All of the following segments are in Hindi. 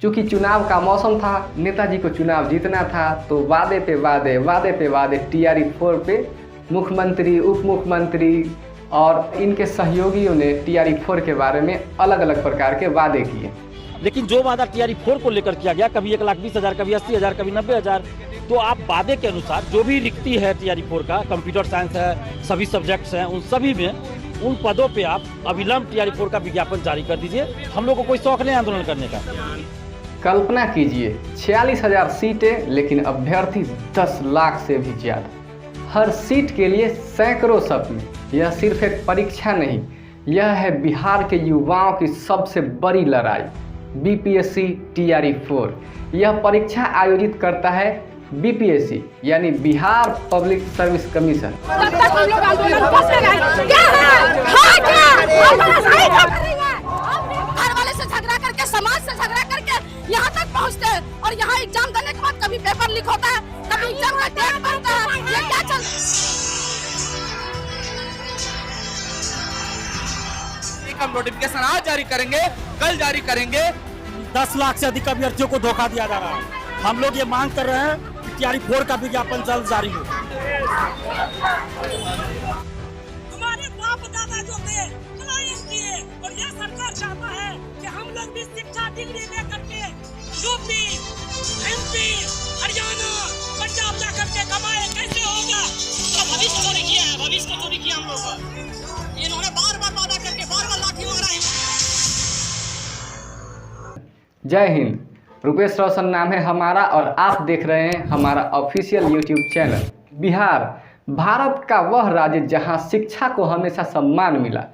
चूँकि चुनाव का मौसम था, नेताजी को चुनाव जीतना था, तो वादे पे वादे टीआरई 4 पे मुख्यमंत्री, उप मुख्यमंत्री और इनके सहयोगियों ने टीआरई 4 के बारे में अलग अलग प्रकार के वादे किए। लेकिन जो वादा टीआरई 4 को लेकर किया गया, कभी 1,20,000, कभी 80,000, कभी 90,000, तो आप वादे के अनुसार जो भी रिक्ति है टीआरई 4 का, कंप्यूटर साइंस है, सभी सब्जेक्ट्स हैं, उन सभी में उन पदों पे आप अविलंब टीआरई 4 का विज्ञापन जारी कर दीजिए। हम लोग को कोई शौक नहीं आंदोलन करने का। कल्पना कीजिए 46,000 सीटें, लेकिन अभ्यर्थी 10 लाख से भी ज़्यादा। हर सीट के लिए सैकड़ों सपने। यह सिर्फ एक परीक्षा नहीं, यह है बिहार के युवाओं की सबसे बड़ी लड़ाई। बीपीएससी टीआरई 4 यह परीक्षा आयोजित करता है बीपीएससी यानी बिहार पब्लिक सर्विस कमीशन। समाज से झगड़ा करके यहाँ तक पहुँचते हैं और यहाँ एग्जाम देने के बाद कभी पेपर लीक होता है, कभी एग्जाम का डेट बनता है। ये क्या चल हम नोटिफिकेशन आज जारी करेंगे, कल जारी करेंगे। 10 लाख से अधिक अभ्यर्थियों को धोखा दिया जा रहा है। हम लोग ये मांग कर रहे हैं कि टीआरई 4 का विज्ञापन जल्द जारी हो। हमारे बाप दादा जो थे किए और यह सरकार चाहता है कि हम लोग भी शिक्षा डिग्री लेकर के यूपी, एमपी, हरियाणा, पंजाब जाकर के कमाए। कैसे होगा? तो भविष्य चोरी किया है, भविष्य चोरी किया हम लोग को। इन्होंने बार बार वादा करके बार बार लाठी मारा है। जय हिंद। रुपेश रोशन नाम है हमारा और आप देख रहे हैं हमारा official YouTube channel. Bihar Bharat का वह राज्य जहां शिक्षा को हमेशा सम्मान मिला।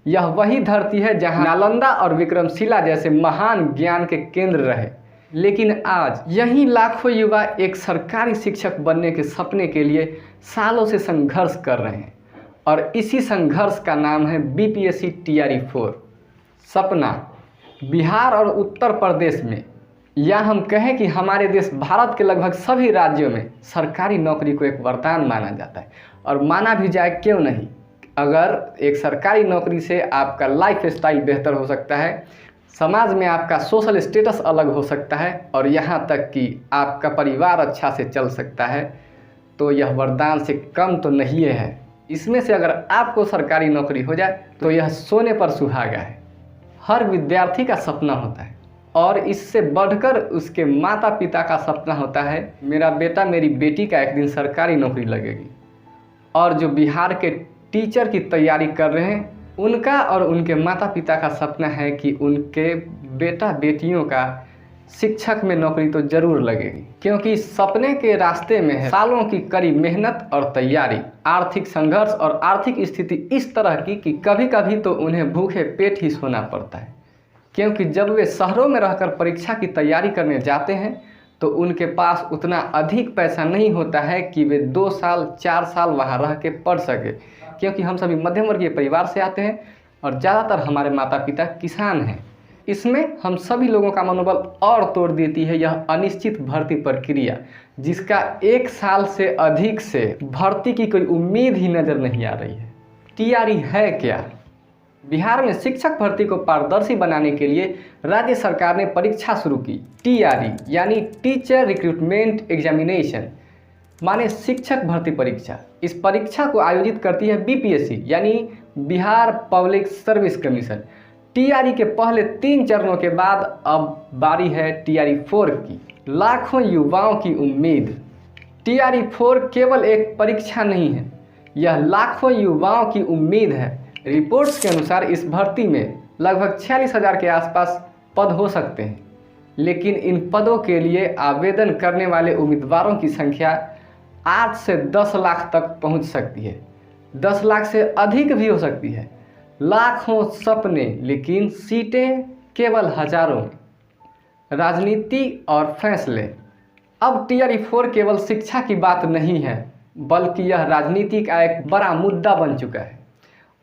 यह वही धरती है जहां नालंदा और विक्रमशिला जैसे महान ज्ञान के केंद्र रहे। लेकिन आज यही लाखों युवा एक सरकारी शिक्षक बनने के सपने के लिए सालों से संघर्ष कर रहे हैं और इसी संघर्ष का नाम है बीपीएससी टीआरई 4। सपना बिहार और उत्तर प्रदेश में, या हम कहें कि हमारे देश भारत के लगभग सभी राज्यों में सरकारी नौकरी को एक वरदान माना जाता है। और माना भी जाए क्यों नहीं, अगर एक सरकारी नौकरी से आपका लाइफ स्टाइल बेहतर हो सकता है, समाज में आपका सोशल स्टेटस अलग हो सकता है और यहाँ तक कि आपका परिवार अच्छा से चल सकता है, तो यह वरदान से कम तो नहीं है। इसमें से अगर आपको सरकारी नौकरी हो जाए तो यह सोने पर सुहागा है। हर विद्यार्थी का सपना होता है और इससे बढ़कर उसके माता पिता का सपना होता है, मेरा बेटा मेरी बेटी का एक दिन सरकारी नौकरी लगेगी। और जो बिहार के टीचर की तैयारी कर रहे हैं, उनका और उनके माता पिता का सपना है कि उनके बेटा बेटियों का शिक्षक में नौकरी तो ज़रूर लगेगी, क्योंकि सपने के रास्ते में है सालों की कड़ी मेहनत और तैयारी, आर्थिक संघर्ष और आर्थिक स्थिति इस तरह की कि कभी कभी तो उन्हें भूखे पेट ही सोना पड़ता है। क्योंकि जब वे शहरों में रहकर परीक्षा की तैयारी करने जाते हैं तो उनके पास उतना अधिक पैसा नहीं होता है कि वे 2 साल 4 साल वहाँ रह के पढ़ सके, क्योंकि हम सभी मध्यम वर्गीय परिवार से आते हैं और ज़्यादातर हमारे माता पिता किसान हैं। इसमें हम सभी लोगों का मनोबल और तोड़ देती है यह अनिश्चित भर्ती प्रक्रिया, जिसका 1 साल से अधिक से भर्ती की कोई उम्मीद ही नज़र नहीं आ रही है। टीआरई है क्या? बिहार में शिक्षक भर्ती को पारदर्शी बनाने के लिए राज्य सरकार ने परीक्षा शुरू की। टीआरई यानी टीचर रिक्रूटमेंट एग्जामिनेशन, माने शिक्षक भर्ती परीक्षा। इस परीक्षा को आयोजित करती है बीपीएससी यानी Bihar public service commission. TRE के पहले 3 चरणों के बाद अब बारी है टीआरई 4 की। लाखों युवाओं की उम्मीद। टीआरई 4 केवल एक परीक्षा नहीं है, यह लाखों युवाओं की उम्मीद है। रिपोर्ट्स के अनुसार इस भर्ती में लगभग 46,000 के आसपास पद हो सकते हैं, लेकिन इन पदों के लिए आवेदन करने वाले उम्मीदवारों की संख्या 8 से 10 लाख तक पहुंच सकती है। 10 लाख से अधिक भी हो सकती है। लाखों सपने, लेकिन सीटें केवल हजारों में। राजनीति और फैसले। अब टीआरई 4 केवल शिक्षा की बात नहीं है, बल्कि यह राजनीति का एक बड़ा मुद्दा बन चुका है।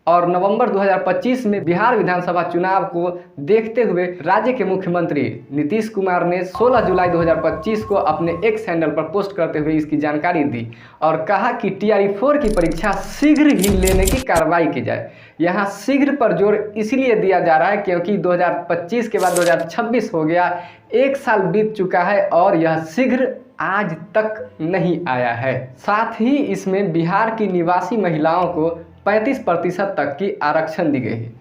और नवंबर 2025 में बिहार विधानसभा चुनाव को देखते हुए राज्य के मुख्यमंत्री नीतीश कुमार ने 16 जुलाई 2025 को अपने एक्स हैंडल पर पोस्ट करते हुए इसकी जानकारी दी और कहा कि TRE-4 की परीक्षा शीघ्र ही लेने की कार्रवाई की जाए। यहाँ शीघ्र पर जोर इसलिए दिया जा रहा है क्योंकि 2025 के बाद 2026 हो गया, 1 साल बीत चुका है और यह शीघ्र आज तक नहीं आया है। साथ ही इसमें बिहार की निवासी महिलाओं को 35% तक की आरक्षण दी गई है।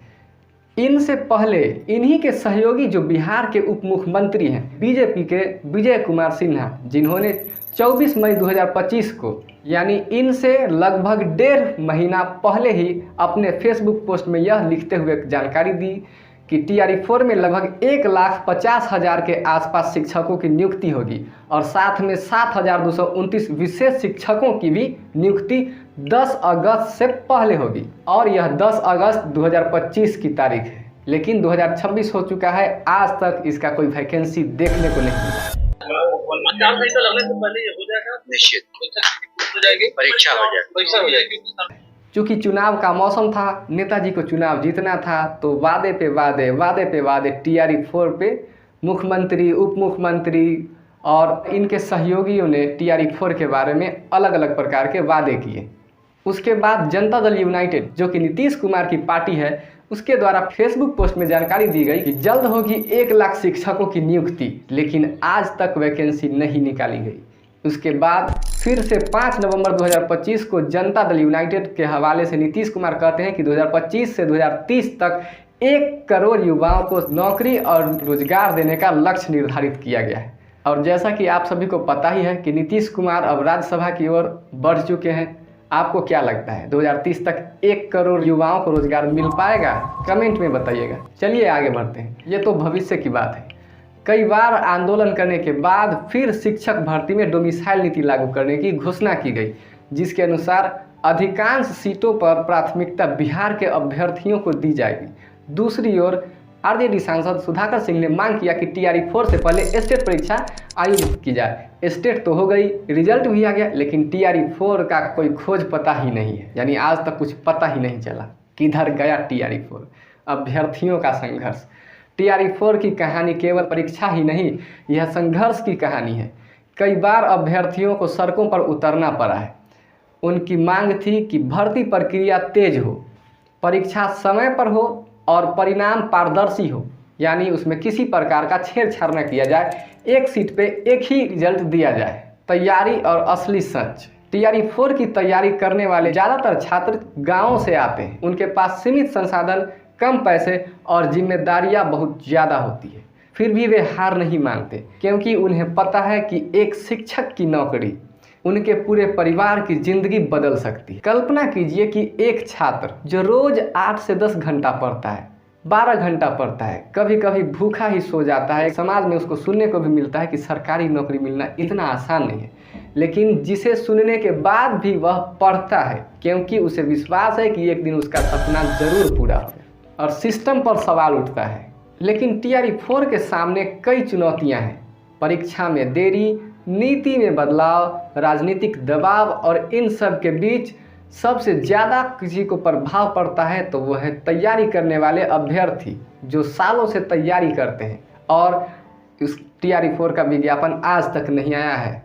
इनसे पहले इन्हीं के सहयोगी जो बिहार के उप मुख्यमंत्री हैं बीजेपी के विजय कुमार सिन्हा, जिन्होंने 24 मई 2025 को यानी इनसे लगभग 1.5 महीना पहले ही अपने फेसबुक पोस्ट में यह लिखते हुए जानकारी दी कि TRE-4 में लगभग 1,50,000 के आसपास शिक्षकों की नियुक्ति होगी और साथ में 7,229 विशेष शिक्षकों की भी नियुक्ति 10 अगस्त से पहले होगी और यह 10 अगस्त 2025 की तारीख है। लेकिन 2026 हो चुका है, आज तक इसका कोई वैकेंसी देखने को नहीं मिला। निश्चित हो जाएगी, परीक्षा हो जाएगी। चूँकि चुनाव का मौसम था, नेताजी को चुनाव जीतना था, तो वादे पे वादे TRE-4 पे मुख्यमंत्री, उप मुख्यमंत्री और इनके सहयोगियों ने TRE-4 के बारे में अलग अलग प्रकार के वादे किए। उसके बाद जनता दल यूनाइटेड, जो कि नीतीश कुमार की पार्टी है, उसके द्वारा फेसबुक पोस्ट में जानकारी दी गई कि जल्द होगी 1 लाख शिक्षकों की नियुक्ति, लेकिन आज तक वैकेंसी नहीं निकाली गई। उसके बाद फिर से 5 नवंबर 2025 को जनता दल यूनाइटेड के हवाले से नीतीश कुमार कहते हैं कि 2025 से 2030 तक 1 करोड़ युवाओं को नौकरी और रोजगार देने का लक्ष्य निर्धारित किया गया है। और जैसा कि आप सभी को पता ही है कि नीतीश कुमार अब राज्यसभा की ओर बढ़ चुके हैं। आपको क्या लगता है 2030 तक 1 करोड़ युवाओं को रोजगार मिल पाएगा? कमेंट में बताइएगा। चलिए आगे बढ़ते हैं, ये तो भविष्य की बात है। कई बार आंदोलन करने के बाद फिर शिक्षक भर्ती में डोमिसाइल नीति लागू करने की घोषणा की गई, जिसके अनुसार अधिकांश सीटों पर प्राथमिकता बिहार के अभ्यर्थियों को दी जाएगी। दूसरी ओर आरजेडी सांसद सुधाकर सिंह ने मांग किया कि TRE-4 से पहले स्टेट परीक्षा आयोजित की जाए। स्टेट तो हो गई, रिजल्ट भी आ गया, लेकिन TRE-4 का कोई खोज पता ही नहीं है, यानी आज तक कुछ पता ही नहीं चला किधर गया TRE-4। अभ्यर्थियों का संघर्ष। TRE-4 की कहानी केवल परीक्षा ही नहीं, यह संघर्ष की कहानी है। कई बार अभ्यर्थियों को सड़कों पर उतरना पड़ा है। उनकी मांग थी कि भर्ती प्रक्रिया तेज हो, परीक्षा समय पर हो और परिणाम पारदर्शी हो, यानी उसमें किसी प्रकार का छेड़छाड़ न किया जाए, एक सीट पे एक ही रिजल्ट दिया जाए। तैयारी और असली सच। TRE-4 की तैयारी करने वाले ज़्यादातर छात्र गाँवों से आते हैं। उनके पास सीमित संसाधन, कम पैसे और जिम्मेदारियां बहुत ज़्यादा होती है। फिर भी वे हार नहीं मानते क्योंकि उन्हें पता है कि एक शिक्षक की नौकरी उनके पूरे परिवार की ज़िंदगी बदल सकती है। कल्पना कीजिए कि एक छात्र जो रोज़ 8 से 10 घंटा पढ़ता है, 12 घंटा पढ़ता है, कभी कभी भूखा ही सो जाता है। समाज में उसको सुनने को भी मिलता है कि सरकारी नौकरी मिलना इतना आसान नहीं है, लेकिन जिसे सुनने के बाद भी वह पढ़ता है क्योंकि उसे विश्वास है कि एक दिन उसका सपना ज़रूर पूरा होगा। और सिस्टम पर सवाल उठता है, लेकिन TRE-4 के सामने कई चुनौतियां हैं। परीक्षा में देरी, नीति में बदलाव, राजनीतिक दबाव और इन सब के बीच सबसे ज़्यादा किसी को प्रभाव पड़ता है तो वो है तैयारी करने वाले अभ्यर्थी जो सालों से तैयारी करते हैं और उस TRE-4 का विज्ञापन आज तक नहीं आया है।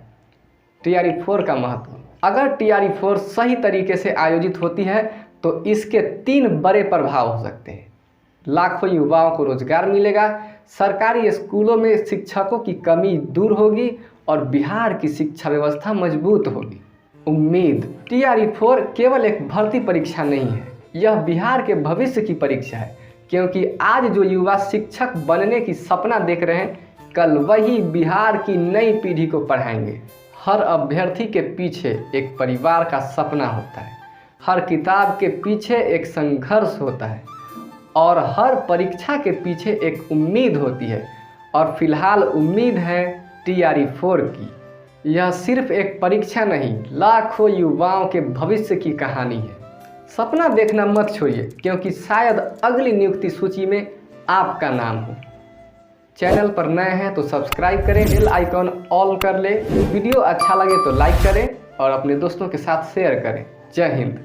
TRE-4 का महत्व। अगर TRE-4 सही तरीके से आयोजित होती है तो इसके 3 बड़े प्रभाव हो सकते हैं। लाखों युवाओं को रोजगार मिलेगा, सरकारी स्कूलों में शिक्षकों की कमी दूर होगी और बिहार की शिक्षा व्यवस्था मजबूत होगी। उम्मीद। TRE-4 केवल एक भर्ती परीक्षा नहीं है, यह बिहार के भविष्य की परीक्षा है, क्योंकि आज जो युवा शिक्षक बनने की सपना देख रहे हैं, कल वही बिहार की नई पीढ़ी को पढ़ाएंगे। हर अभ्यर्थी के पीछे एक परिवार का सपना होता है, हर किताब के पीछे एक संघर्ष होता है और हर परीक्षा के पीछे एक उम्मीद होती है। और फिलहाल उम्मीद है TRE-4 की। यह सिर्फ एक परीक्षा नहीं, लाखों युवाओं के भविष्य की कहानी है। सपना देखना मत छोड़िए, क्योंकि शायद अगली नियुक्ति सूची में आपका नाम हो। चैनल पर नए हैं तो सब्सक्राइब करें, बेल आइकॉन ऑल कर ले। वीडियो अच्छा लगे तो लाइक करें और अपने दोस्तों के साथ शेयर करें। जय हिंद।